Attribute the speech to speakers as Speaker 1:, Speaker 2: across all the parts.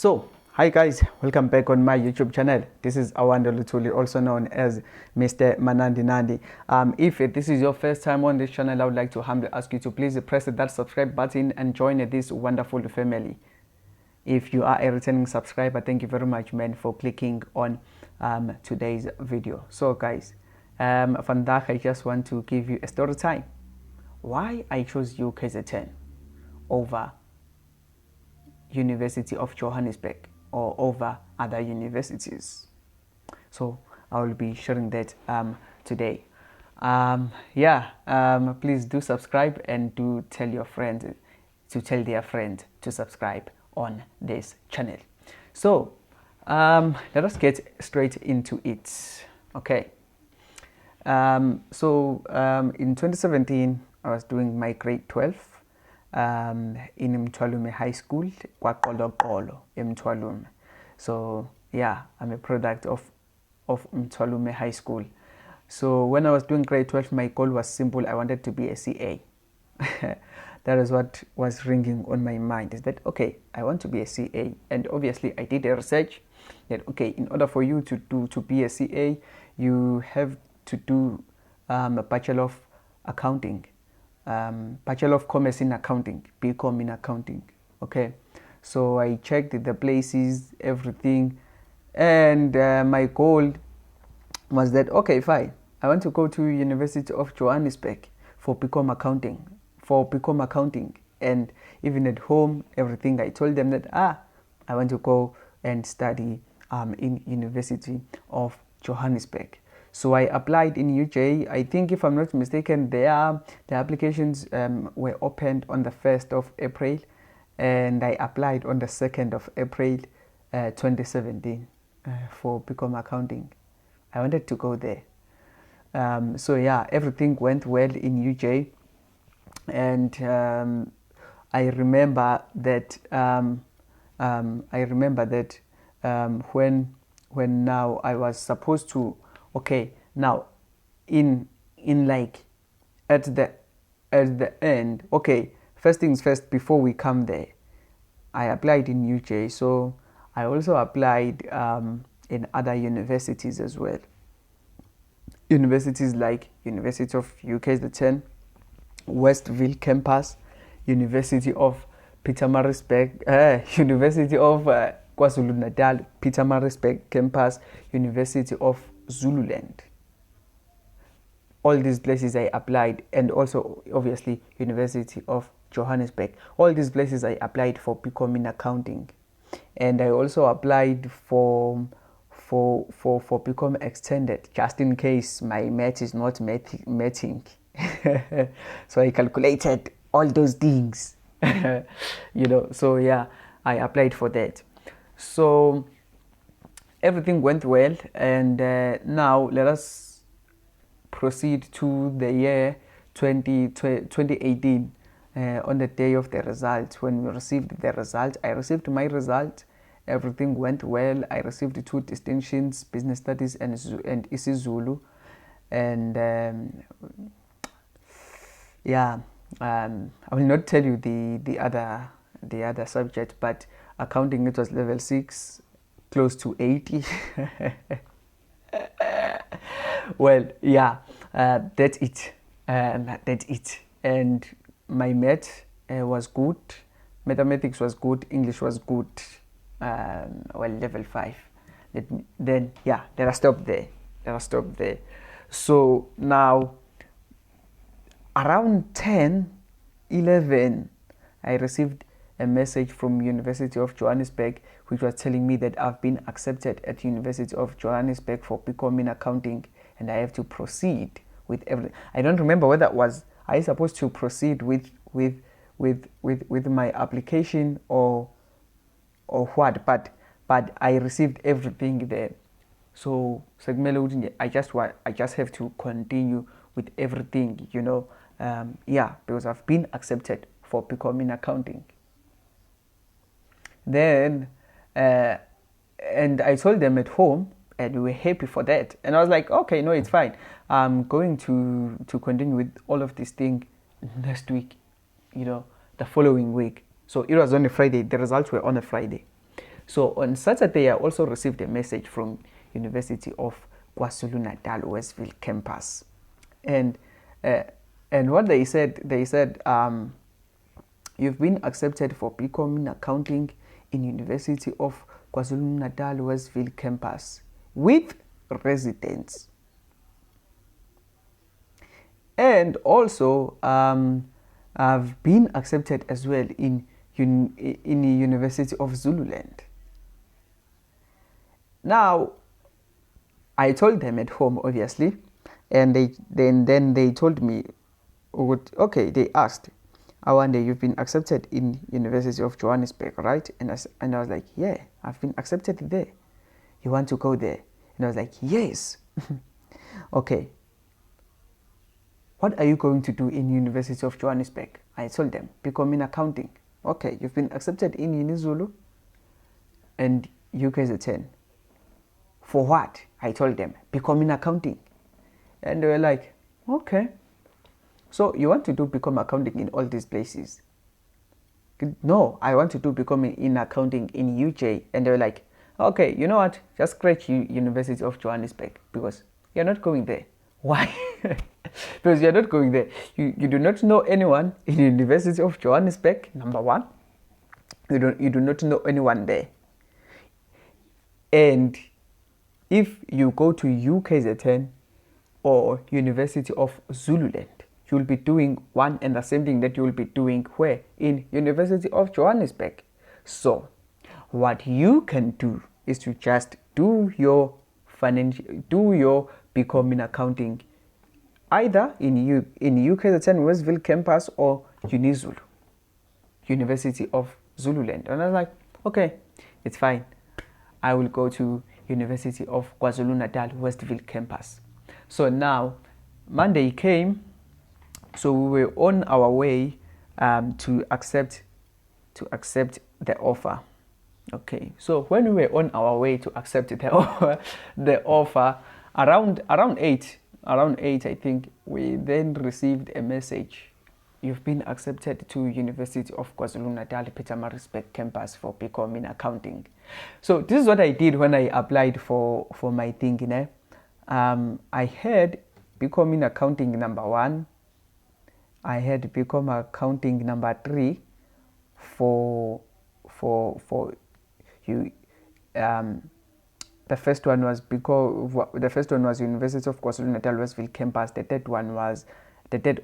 Speaker 1: So, hi guys, welcome back on my YouTube channel. This is Awande Luthuli, also known as Mr. Manandi Nandi. If this is your first time on this channel, I would like to humbly ask you to please press that subscribe button and join this wonderful family. If you are a returning subscriber, thank you very much, man, for clicking on today's video. So guys, vandaag I just want to give you a story time. Why I chose UKZN over University of Johannesburg or over other universities. So I will be sharing that today. Please do subscribe and do tell your friends to tell their friends to subscribe on this channel. So let us get straight into it. Okay. In 2017 I was doing my grade 12 in Mthwalume High School, Kwaqolo in Mthwalume. So yeah, I'm a product of Mthwalume High School. So when I was doing grade 12, my goal was simple. I wanted to be a CA. That is what was ringing on my mind, is that okay, I want to be a CA. And obviously I did a research that okay, in order for you to be a CA, you have to do a Bachelor of Accounting, Bachelor of Commerce in Accounting, BCom in Accounting. Okay, so I checked the places, everything, and my goal was that okay, fine, I want to go to University of Johannesburg for BCom Accounting, and even at home, everything I told them that I want to go and study in University of Johannesburg. So I applied in UJ. I think, if I'm not mistaken, the applications were opened on the 1st of April, and I applied on the 2nd of April 2017 for BCom Accounting. I wanted to go there. So yeah, everything went well in UJ, and I remember that when now I was supposed to, okay, now in like at the end, okay, first things first, before we come there, I applied in UJ, so I also applied in other universities as well. Universities like University of UKZN, Westville campus, University of Pietermaritzburg, University of KwaZulu-Natal, Pietermaritzburg campus, University of Zululand. All these places I applied, and also obviously University of Johannesburg. All these places I applied for BCom in Accounting, and I also applied for BCom Extended, just in case my math is not matching. So I calculated all those things, So yeah, I applied for that. So everything went well, and now let us proceed to the year 2018. On the day of the result, when we received the result, I received my result. Everything went well. I received 2 distinctions, Business Studies and isiZulu, and I will not tell you the other subject, but accounting, it was level 6, close to 80. Well, yeah, that's it. And my math was good, mathematics was good, English was good. Level 5. Then yeah, let us stop there. So now around 10-11, I received a message from University of Johannesburg, which was telling me that I've been accepted at University of Johannesburg for BCom in Accounting, and I have to proceed with everything. I don't remember whether I was supposed to proceed with my application or what, but I received everything there. So I just have to continue with everything, because I've been accepted for BCom in Accounting. Then and I told them at home, and we were happy for that. And I was like, okay, no, it's fine. I'm going to continue with all of this thing next week, the following week. So it was on a Friday. The results were on a Friday. So on Saturday, I also received a message from University of KwaZulu-Natal Westville campus, and what they said, you've been accepted for BCom in accounting in University of KwaZulu-Natal Westville campus with residence. And also, I've been accepted as well in the University of Zululand. Now, I told them at home, obviously, and then they told me, okay, they asked, Awande, you've been accepted in University of Johannesburg, right? And I was like, yeah, I've been accepted there. You want to go there? And I was like, yes. Okay. What are you going to do in University of Johannesburg? I told them, BCom in accounting. Okay, you've been accepted in UniZulu and UKZN. For what? I told them, BCom in accounting. And they were like, okay. So you want to do BCom accounting in all these places? No, I want to do BCom in accounting in UJ. And they were like, okay, you know what? Just scratch University of Johannesburg because you're not going there. Why? Because you're not going there. You do not know anyone in the University of Johannesburg, number one. You do not know anyone there. And if you go to UKZN or University of Zululand, you'll be doing one and the same thing that you'll be doing where? In University of Johannesburg. So what you can do is to just do your BCom in accounting either in UKZN Westville campus or UniZulu, University of Zululand. And I was like, okay, it's fine. I will go to University of KwaZulu-Natal Westville campus. So now Monday came, so we were on our way to accept the offer. Okay, so when we were on our way to accept the offer around 8, I think, we then received a message. You've been accepted to University of KwaZulu-Natal Pietermaritzburg campus for BCom in accounting. So this is what I did when I applied for my thing. I had BCom in accounting number 1. I had BCom accounting number 3 for you. The first one was University of KwaZulu-Natal Westville campus. The third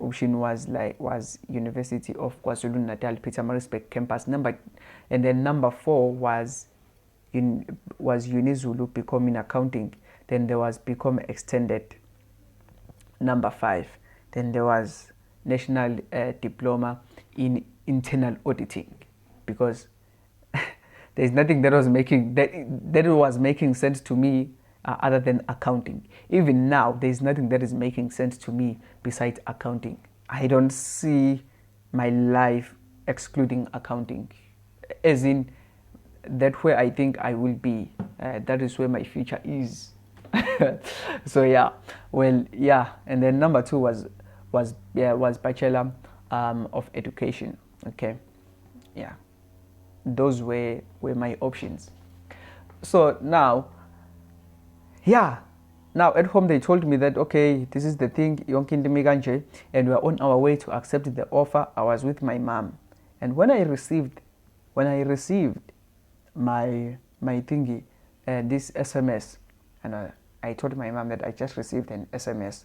Speaker 1: option was University of KwaZulu-Natal Pietermaritzburg campus. And then number 4 was UniZulu BCom in accounting. Then there was BCom extended. Number 5. Then there was National Diploma in Internal Auditing, because there's nothing that was making sense to me other than accounting. Even now, there's nothing that is making sense to me besides accounting. I don't see my life excluding accounting, as in that where I think I will be. That is where my future is. So yeah, well, yeah. And then number 2 was Bachelor of Education. Okay, yeah. Those were my options. So now at home they told me that, okay, this is the thing, and we're on our way to accept the offer. I was with my mom, and when I received my thingy, this SMS, and I told my mom that I just received an SMS,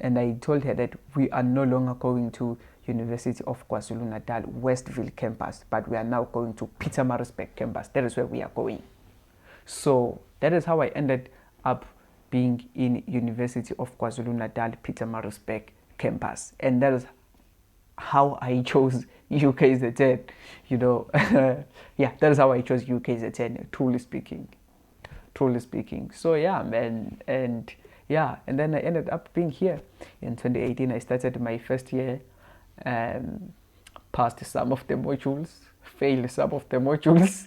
Speaker 1: and I told her that we are no longer going to University of KwaZulu-Natal Westville campus, but we are now going to Pietermaritzburg campus. That is where we are going. So that is how I ended up being in University of KwaZulu-Natal Pietermaritzburg campus, and that is how I chose UKZN. Yeah, that is how I chose UKZN. Truly speaking. So yeah, man, and then I ended up being here in 2018. I started my first year. Passed some of the modules, failed some of the modules.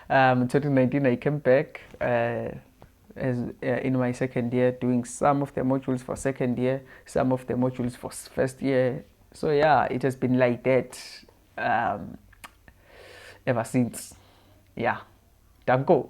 Speaker 1: 2019 I came back in my second year, doing some of the modules for second year, some of the modules for first year. So yeah, it has been like that ever since. Yeah. Danko.